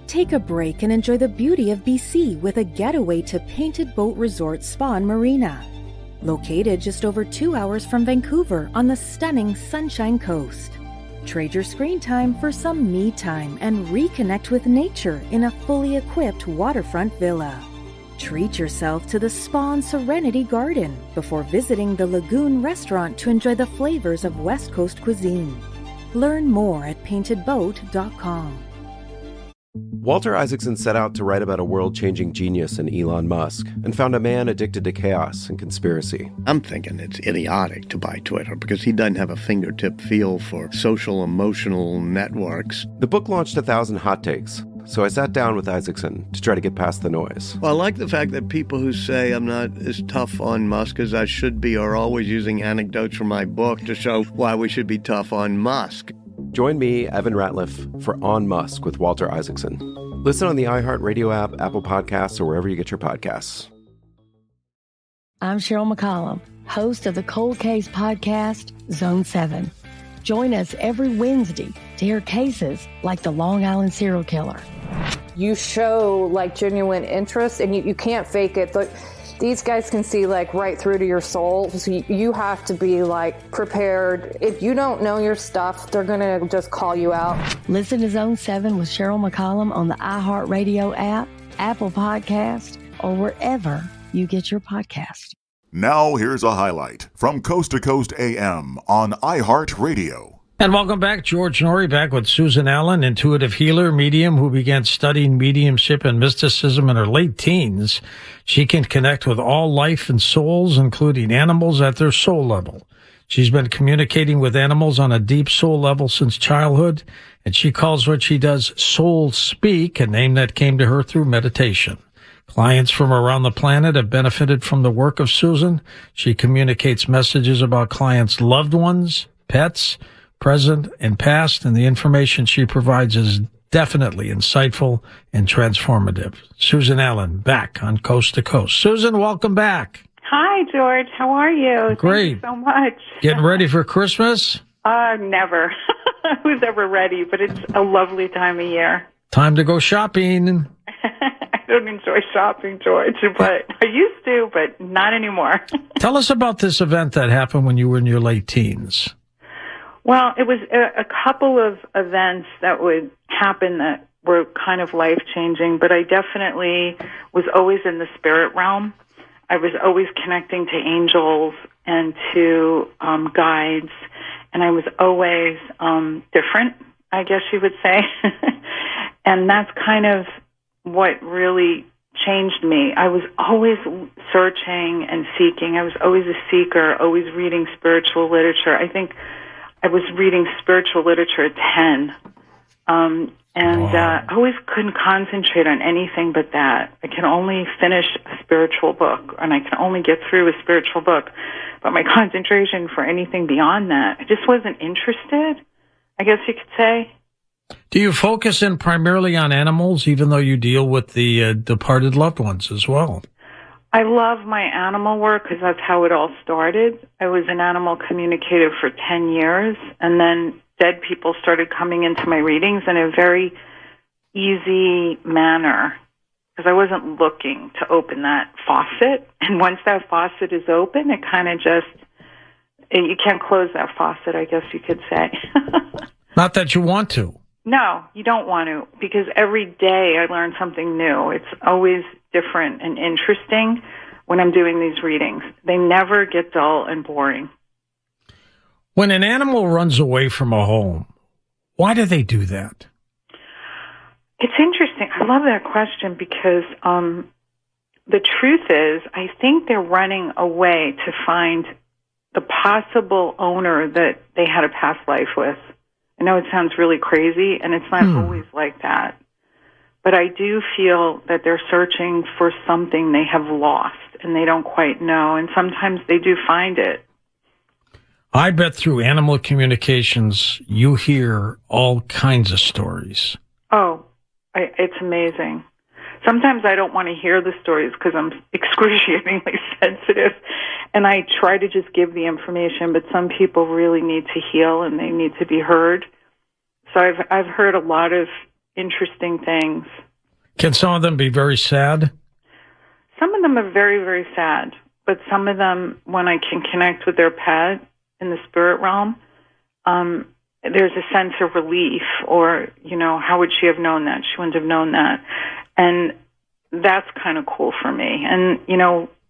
Take a break and enjoy the beauty of BC with a getaway to Painted Boat Resort Spa and Marina. Located just over 2 hours from Vancouver on the stunning Sunshine Coast. Trade your screen time for some me time and reconnect with nature in a fully equipped waterfront villa. Treat yourself to the Spa and Serenity Garden before visiting the Lagoon restaurant to enjoy the flavors of West Coast cuisine. Learn more at paintedboat.com. Walter Isaacson set out to write about a world-changing genius in Elon Musk and found a man addicted to chaos and conspiracy. I'm thinking it's idiotic to buy Twitter because he doesn't have a fingertip feel for social emotional networks. The book launched 1,000 hot takes, so I sat down with Isaacson to try to get past the noise. Well, I like the fact that people who say I'm not as tough on Musk as I should be are always using anecdotes from my book to show why we should be tough on Musk. Join me, Evan Ratliff, for On Musk with Walter Isaacson. Listen on the iHeartRadio app, Apple Podcasts, or wherever you get your podcasts. I'm Cheryl McCollum, host of the Cold Case podcast, Zone 7. Join us every Wednesday to hear cases like the Long Island serial killer. You show like genuine interest and you can't fake it. These guys can see like right through to your soul. So you have to be like prepared. If you don't know your stuff, they're going to just call you out. Listen to Zone 7 with Cheryl McCollum on the iHeartRadio app, Apple Podcast, or wherever you get your podcast. Now here's a highlight from Coast to Coast AM on iHeartRadio. And welcome back. George Noory back with Susan Allen, intuitive healer, medium who began studying mediumship and mysticism in her late teens. She can connect with all life and souls, including animals at their soul level. She's been communicating with animals on a deep soul level since childhood, and she calls what she does soul speak, a name that came to her through meditation. Clients from around the planet have benefited from the work of Susan. She communicates messages about clients' loved ones, pets, present and past, and the information she provides is definitely insightful and transformative. Susan Allen, back on Coast to Coast. Susan, welcome back. Hi, George. How are you? Great. Thank you so much. Getting ready for Christmas? Never. Who's ever ready? But it's a lovely time of year. Time to go shopping. I don't enjoy shopping, George, but I used to, but not anymore. Tell us about this event that happened when you were in your late teens. Well, it was a couple of events that would happen that were kind of life-changing, but I definitely was always in the spirit realm. I was always connecting to angels and to guides, and I was always different, I guess you would say. And that's kind of what really changed me. I was always searching and seeking. I was always a seeker, always reading spiritual literature. I think I was reading spiritual literature at 10, I always couldn't concentrate on anything but that. I can only finish a spiritual book, and I can only get through a spiritual book, but my concentration for anything beyond that, I just wasn't interested, I guess you could say. Do you focus in primarily on animals, even though you deal with the departed loved ones as well? I love my animal work because that's how it all started. I was an animal communicator for 10 years, and then dead people started coming into my readings in a very easy manner because I wasn't looking to open that faucet. And once that faucet is open, it kind of just, you can't close that faucet, I guess you could say. Not that you want to. No, you don't want to, because every day I learn something new. It's always different and interesting when I'm doing these readings. They never get dull and boring. When an animal runs away from a home, why do they do that? It's interesting. I love that question because the truth is, I think they're running away to find the possible owner that they had a past life with. I know it sounds really crazy, and it's not always like that. But I do feel that they're searching for something they have lost, and they don't quite know, and sometimes they do find it. I bet through animal communications, you hear all kinds of stories. Oh, it's amazing. Sometimes I don't want to hear the stories because I'm excruciatingly sensitive, and I try to just give the information, but some people really need to heal and they need to be heard. So I've heard a lot of interesting things. Can some of them be very sad? Some of them are very, very sad, but some of them, when I can connect with their pet in the spirit realm, there's a sense of relief, or, how would she have known that? She wouldn't have known that. And that's kind of cool for me. And,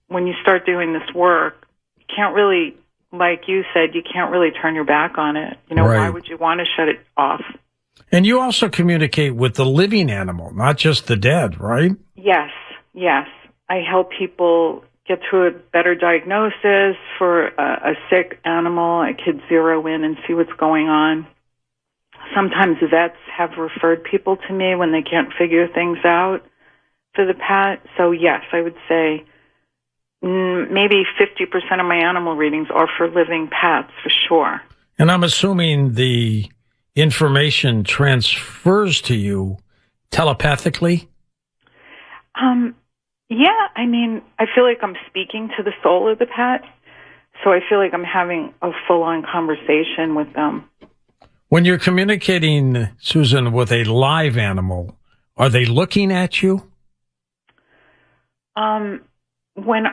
when you start doing this work, you can't really, like you said, you can't really turn your back on it. Right. Why would you want to shut it off? And you also communicate with the living animal, not just the dead, right? Yes. I help people get to a better diagnosis for a sick animal. I could zero in and see what's going on. Sometimes vets have referred people to me when they can't figure things out for the pet. So yes, I would say maybe 50% of my animal readings are for living pets, for sure. And I'm assuming the information transfers to you telepathically? Yeah, I feel like I'm speaking to the soul of the pet, so I feel like I'm having a full-on conversation with them. When you're communicating, Susan, with a live animal, are they looking at you? When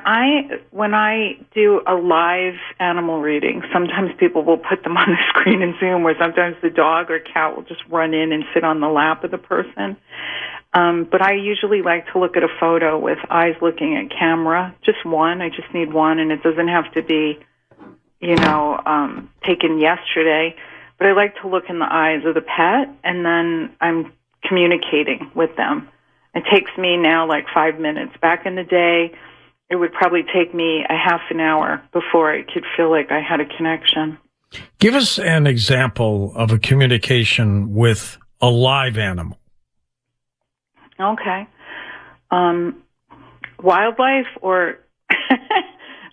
I do a live animal reading, sometimes people will put them on the screen in Zoom, or sometimes the dog or cat will just run in and sit on the lap of the person. But I usually like to look at a photo with eyes looking at camera, just one. I just need one, and it doesn't have to be, taken yesterday. But I like to look in the eyes of the pet, and then I'm communicating with them. It takes me now like 5 minutes. Back in the day, it would probably take me a half an hour before I could feel like I had a connection. Give us an example of a communication with a live animal. Okay. Wildlife, or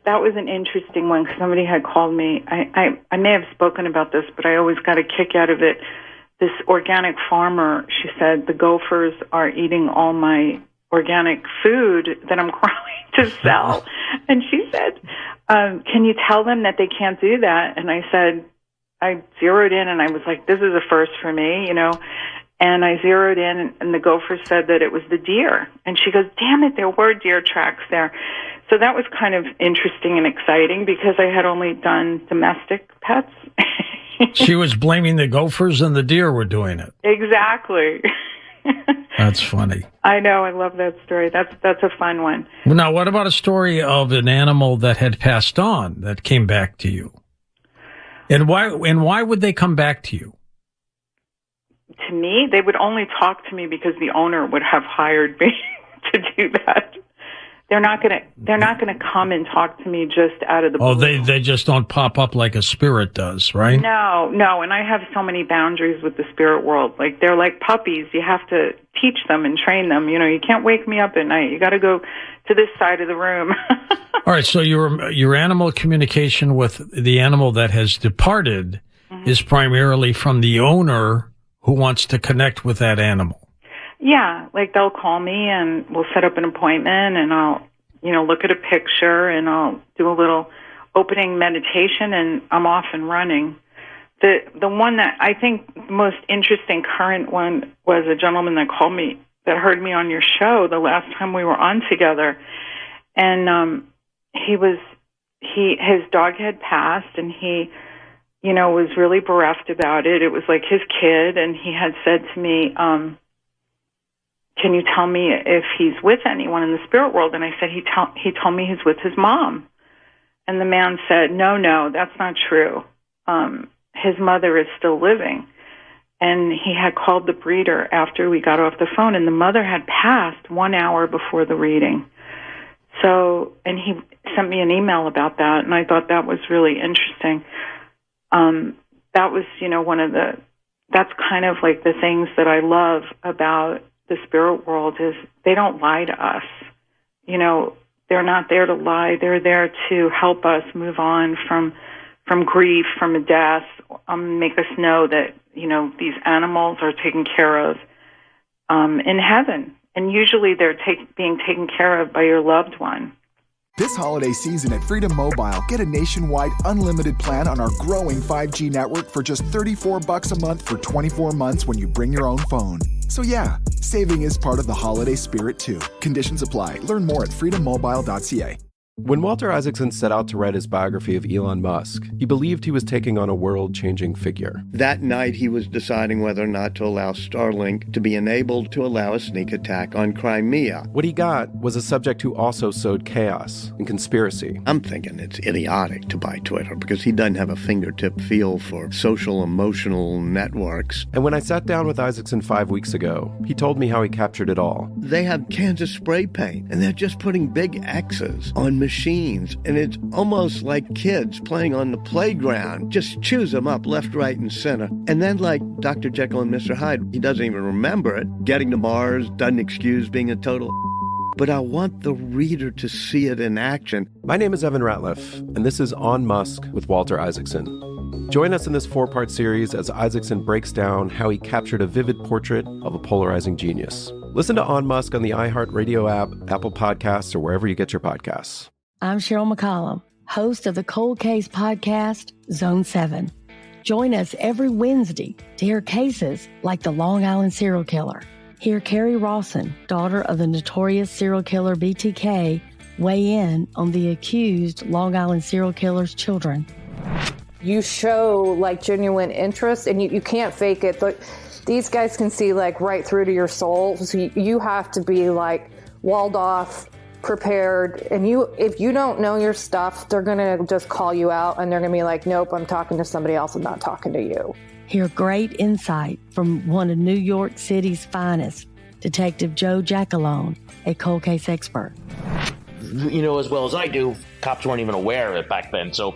that was an interesting one, because somebody had called me. I may have spoken about this, but I always got a kick out of it. This organic farmer, she said, the gophers are eating all my organic food that I'm growing to sell. And she said, can you tell them that they can't do that? And I said, I zeroed in and I was like, this is a first for me, And I zeroed in, and the gopher said that it was the deer. And she goes, damn it, there were deer tracks there. So that was kind of interesting and exciting, because I had only done domestic pets. She was blaming the gophers, and the deer were doing it. Exactly. That's funny. I know. I love that story. That's a fun one. Now, what about a story of an animal that had passed on that came back to you? And why would they come back to you? To me, they would only talk to me because the owner would have hired me to do that. They're not gonna come and talk to me just out of the blue. Oh, they just don't pop up like a spirit does, right? No. And I have so many boundaries with the spirit world. Like, they're like puppies. You have to teach them and train them. You can't wake me up at night. You got to go to this side of the room. All right. So your animal communication with the animal that has departed is primarily from the owner who wants to connect with that animal. Yeah, like they'll call me and we'll set up an appointment, and I'll, look at a picture, and I'll do a little opening meditation, and I'm off and running. The one that I think the most interesting current one was a gentleman that called me, that heard me on your show the last time we were on together, and his dog had passed, and he was really bereft about it. It was like his kid, and he had said to me, can you tell me if he's with anyone in the spirit world? And I said, he told me he's with his mom. And the man said, no, that's not true. His mother is still living. And he had called the breeder after we got off the phone, and the mother had passed 1 hour before the reading. So, and he sent me an email about that, and I thought that was really interesting. That was, that's kind of like the things that I love about the spirit world, is they don't lie to us. They're not there to lie. They're there to help us move on from grief, from a death, make us know that, these animals are taken care of in heaven. And usually they're being taken care of by your loved one. This holiday season at Freedom Mobile, get a nationwide unlimited plan on our growing 5G network for just $34 a month for 24 months when you bring your own phone. So yeah, saving is part of the holiday spirit too. Conditions apply. Learn more at freedommobile.ca. When Walter Isaacson set out to write his biography of Elon Musk, he believed he was taking on a world-changing figure. That night, he was deciding whether or not to allow Starlink to be enabled to allow a sneak attack on Crimea. What he got was a subject who also sowed chaos and conspiracy. I'm thinking it's idiotic to buy Twitter because he doesn't have a fingertip feel for social emotional networks. And when I sat down with Isaacson 5 weeks ago, he told me how he captured it all. They have cans of spray paint, and they're just putting big X's on machines, and it's almost like kids playing on the playground. Just chews them up left, right, and center. And then, like Dr. Jekyll and Mr. Hyde, he doesn't even remember it. Getting to Mars doesn't excuse being a total... But I want the reader to see it in action. My name is Evan Ratliff, and this is On Musk with Walter Isaacson. Join us in this 4-part series as Isaacson breaks down how he captured a vivid portrait of a polarizing genius. Listen to On Musk on the iHeartRadio app, Apple Podcasts, or wherever you get your podcasts. I'm Cheryl McCollum, host of the Cold Case podcast, Zone 7. Join us every Wednesday to hear cases like the Long Island serial killer. Hear Carrie Rawson, daughter of the notorious serial killer BTK, weigh in on the accused Long Island serial killer's children. You show like genuine interest, and you can't fake it. But these guys can see like right through to your soul. So you have to be like walled off, prepared, and if you don't know your stuff, they're gonna just call you out, and they're gonna be like, nope, I'm talking to somebody else, I'm not talking to you. Hear great insight from one of New York City's finest, Detective Joe Jackalone, a cold case expert. You know as well as I do, cops weren't even aware of it back then, so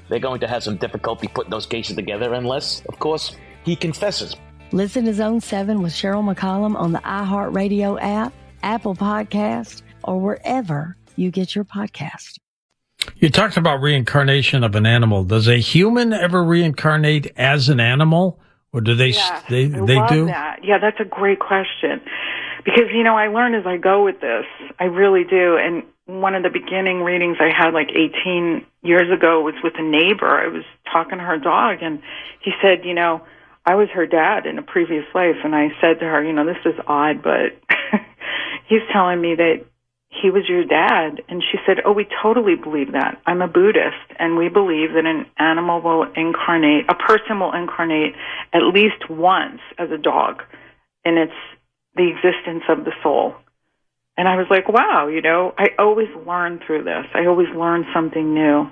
they're going to have some difficulty putting those cases together unless, of course, he confesses. Listen to Zone 7 with Cheryl McCollum on the iHeartRadio app, Apple Podcast, or wherever you get your podcast. You talked about reincarnation of an animal. Does a human ever reincarnate as an animal, or do they? Yeah, they love do? That. Yeah, that's a great question, because I learn as I go with this. I really do. And one of the beginning readings I had like 18 years ago was with a neighbor. I was talking to her dog, and he said, I was her dad in a previous life, and I said to her, this is odd, but he's telling me that he was your dad. And she said, oh, we totally believe that. I'm a Buddhist, and we believe that a person will incarnate at least once as a dog, and it's the existence of the soul. And I was like, wow, I always learn through this. I always learn something new.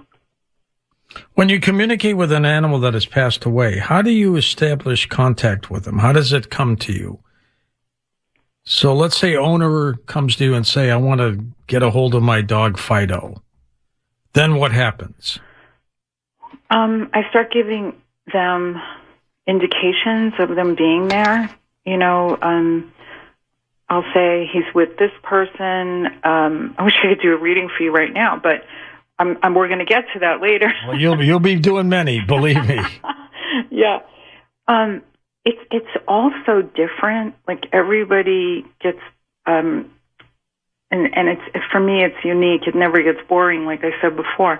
When you communicate with an animal that has passed away, how do you establish contact with them? How does it come to you? So let's say owner comes to you and say, I want to get a hold of my dog Fido. Then what happens? I start giving them indications of them being there. I'll say he's with this person. I wish I could do a reading for you right now, but we're going to get to that later. Well, you'll be doing many, believe me. Yeah. It's all so different. Like everybody gets, and it's for me, it's unique. It never gets boring. Like I said before,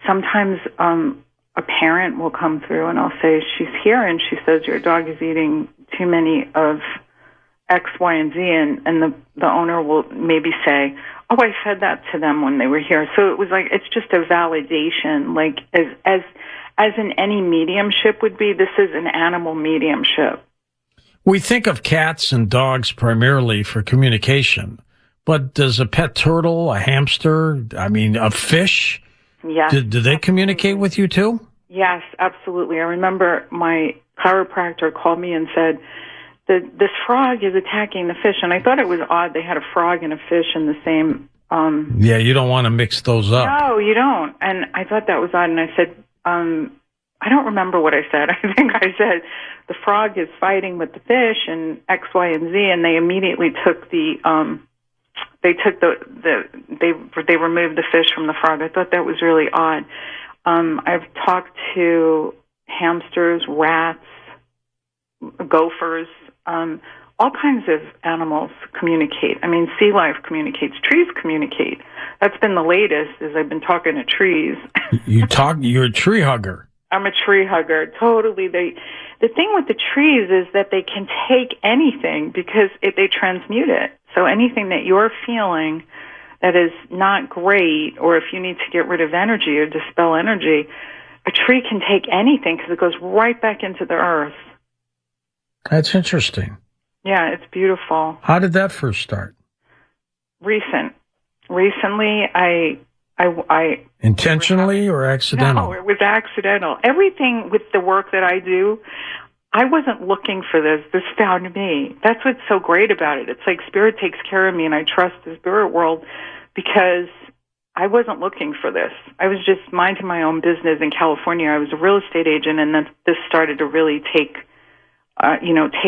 sometimes a parent will come through and I'll say, she's here, and she says your dog is eating too many of X, Y, and Z, and the owner will maybe say, oh, I fed that to them when they were here. So it was like, it's just a validation. Like as in any mediumship would be, this is an animal mediumship. We think of cats and dogs primarily for communication, but does a pet turtle, a hamster, a fish, yes, do they communicate with you too? Yes, absolutely. I remember my chiropractor called me and said, this frog is attacking the fish, and I thought it was odd they had a frog and a fish in the same... Yeah, you don't want to mix those up. No, you don't. And I thought that was odd, and I said... I don't remember what I said. I think I said the frog is fighting with the fish and X, Y, and Z, and they immediately took they removed the fish from the frog. I thought that was really odd. I've talked to hamsters, rats, gophers, all kinds of animals communicate. Sea life communicates, trees communicate. That's been the latest, is I've been talking to trees. You're a tree hugger. I'm a tree hugger. Totally. The thing with the trees is that they can take anything because they transmute it. So anything that you're feeling that is not great, or if you need to get rid of energy or dispel energy, a tree can take anything because it goes right back into the earth. That's interesting. Yeah, it's beautiful. How did that first start? Recently, I intentionally or accidental? No, it was accidental. Everything with the work that I do, I wasn't looking for this. This found me. That's what's so great about it. It's like Spirit takes care of me, and I trust the spirit world because I wasn't looking for this. I was just minding my own business in California. I was a real estate agent, and then this started to really take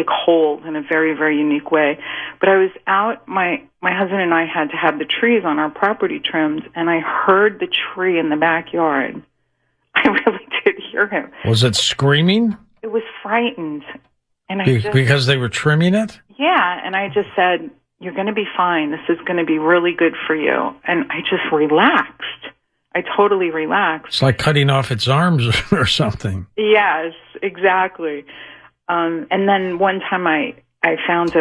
hold in a very, very unique way. But I was out, my husband and I had to have the trees on our property trimmed, and I heard the tree in the backyard. I really did hear him. Was it screaming? It was frightened. And because they were trimming it? Yeah, and I just said, you're going to be fine. This is going to be really good for you. And I just relaxed. I totally relaxed. It's like cutting off its arms or something. Yes, exactly. And then one time I found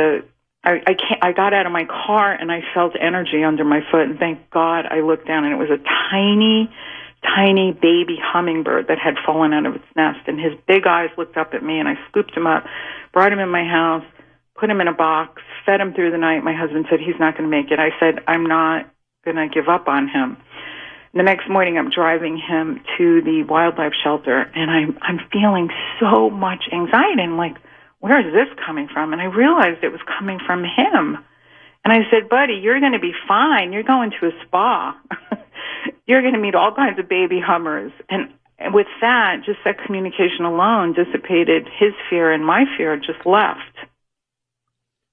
I got out of my car and I felt energy under my foot, and thank God I looked down and it was a tiny, tiny baby hummingbird that had fallen out of its nest, and his big eyes looked up at me, and I scooped him up, brought him in my house, put him in a box, fed him through the night. My husband said, he's not going to make it. I said, I'm not going to give up on him. The next morning, I'm driving him to the wildlife shelter, and I'm feeling so much anxiety. I'm like, where is this coming from? And I realized it was coming from him. And I said, buddy, you're going to be fine. You're going to a spa. You're going to meet all kinds of baby hummers. And with that, just that communication alone dissipated his fear, and my fear just left.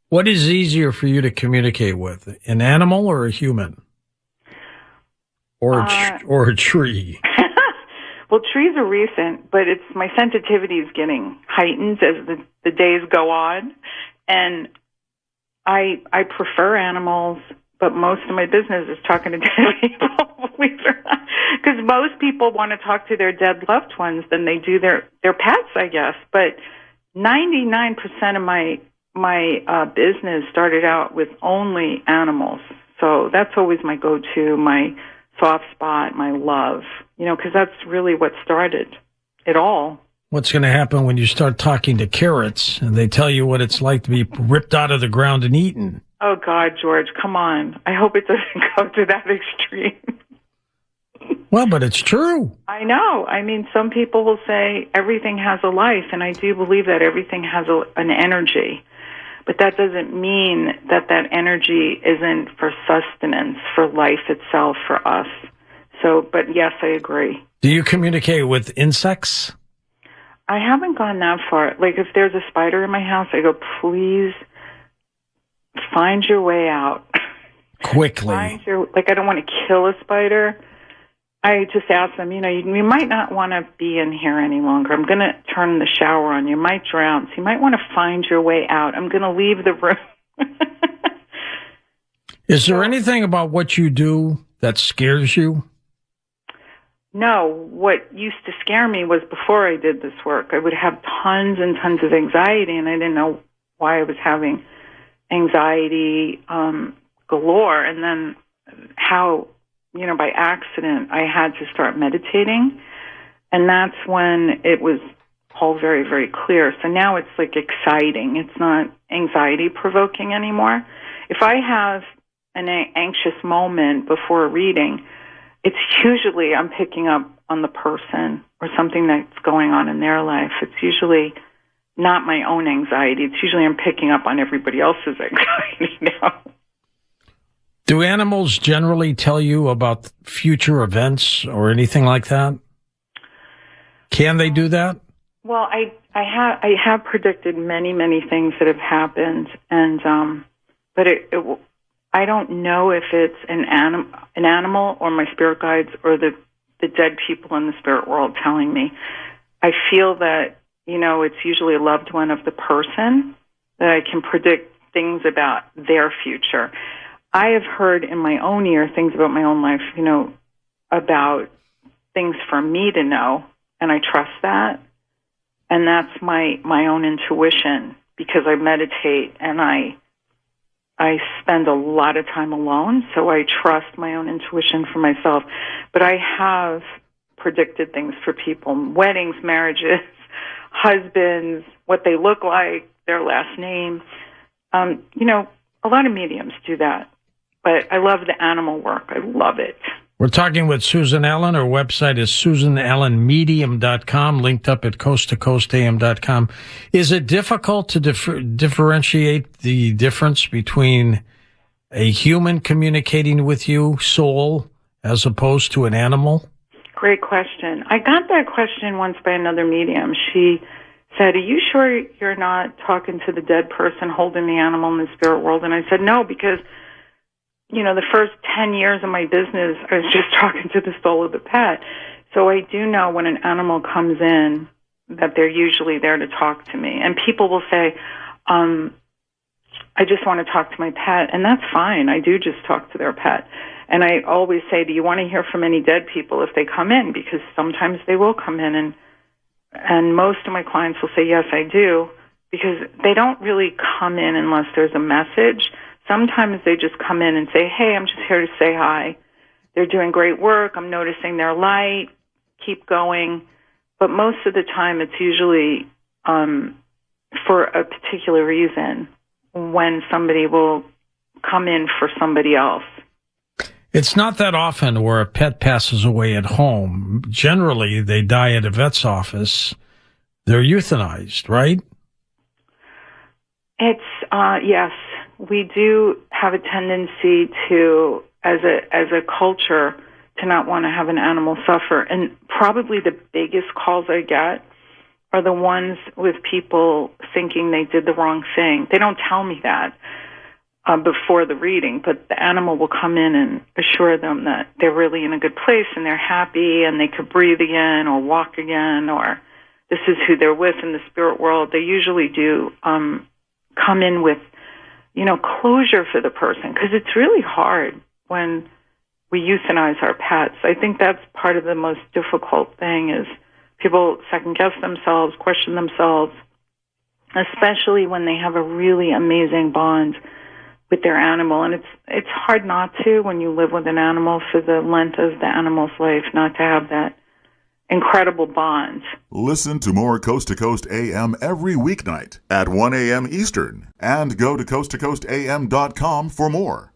What is easier for you to communicate with, an animal or a human? Or a tree? Well, trees are recent, but it's my sensitivity is getting heightened as the days go on. And I prefer animals, but most of my business is talking to dead people, believe it or not. Because most people want to talk to their dead loved ones than they do their pets, I guess. But 99% of my business started out with only animals. So that's always my go-to, my soft spot, my love, because that's really what started it all. What's going to happen when you start talking to carrots and they tell you what it's like to be ripped out of the ground and eaten? Oh, God, George, come on. I hope it doesn't go to that extreme. Well, but it's true. I know. I mean, some people will say everything has a life, and I do believe that everything has an energy. But that doesn't mean that energy isn't for sustenance, for life itself, for us. So, but yes, I agree. Do you communicate with insects? I haven't gone that far. Like, if there's a spider in my house, I go, please find your way out. Quickly. I don't want to kill a spider. I just ask them, you might not want to be in here any longer. I'm going to turn the shower on. You might drown. So you might want to find your way out. I'm going to leave the room. Is there anything about what you do that scares you? No. What used to scare me was before I did this work. I would have tons and tons of anxiety, and I didn't know why I was having anxiety galore. And then how... by accident, I had to start meditating, and that's when it was all very, very clear. So now it's like exciting. It's not anxiety-provoking anymore. If I have an anxious moment before a reading, it's usually I'm picking up on the person or something that's going on in their life. It's usually not my own anxiety. It's usually I'm picking up on everybody else's anxiety now. Do animals generally tell you about future events or anything like that? Can they do that? Well, I have predicted many, many things that have happened, and but I don't know if it's an animal or my spirit guides or the dead people in the spirit world telling me. I feel that it's usually a loved one of the person that I can predict things about their future. I have heard in my own ear things about my own life, about things for me to know, and I trust that. And that's my own intuition, because I meditate and I spend a lot of time alone, so I trust my own intuition for myself. But I have predicted things for people: weddings, marriages, husbands, what they look like, their last name. A lot of mediums do that. But I love the animal work. I love it. We're talking with Susan Allen. Her website is susanallenmedium.com, linked up at coasttocoastam.com. Is it difficult to differentiate the difference between a human communicating with you, soul, as opposed to an animal? Great question. I got that question once by another medium. She said, "Are you sure you're not talking to the dead person holding the animal in the spirit world?" And I said, "No, because the first 10 years of my business, I was just talking to the soul of the pet." So I do know when an animal comes in that they're usually there to talk to me. And people will say, "I just want to talk to my pet." And that's fine. I do just talk to their pet. And I always say, "Do you want to hear from any dead people if they come in?" Because sometimes they will come in, and most of my clients will say, "Yes, I do," because they don't really come in unless there's a message. Sometimes they just come in and say, "Hey, I'm just here to say hi. They're doing great work. I'm noticing their light. Keep going." But most of the time, it's usually for a particular reason when somebody will come in for somebody else. It's not that often where a pet passes away at home. Generally, they die at a vet's office. They're euthanized, right? It's, yes. We do have a tendency to, as a culture, to not want to have an animal suffer. And probably the biggest calls I get are the ones with people thinking they did the wrong thing. They don't tell me that before the reading, but the animal will come in and assure them that they're really in a good place and they're happy and they could breathe again or walk again, or this is who they're with in the spirit world. They usually do come in with closure for the person, because it's really hard when we euthanize our pets. I think that's part of the most difficult thing, is people second-guess themselves, question themselves, especially when they have a really amazing bond with their animal. And it's hard not to, when you live with an animal for the length of the animal's life, not to have that incredible bond. Listen to more Coast to Coast AM every weeknight at 1 a.m. Eastern, and go to coasttocoastam.com for more.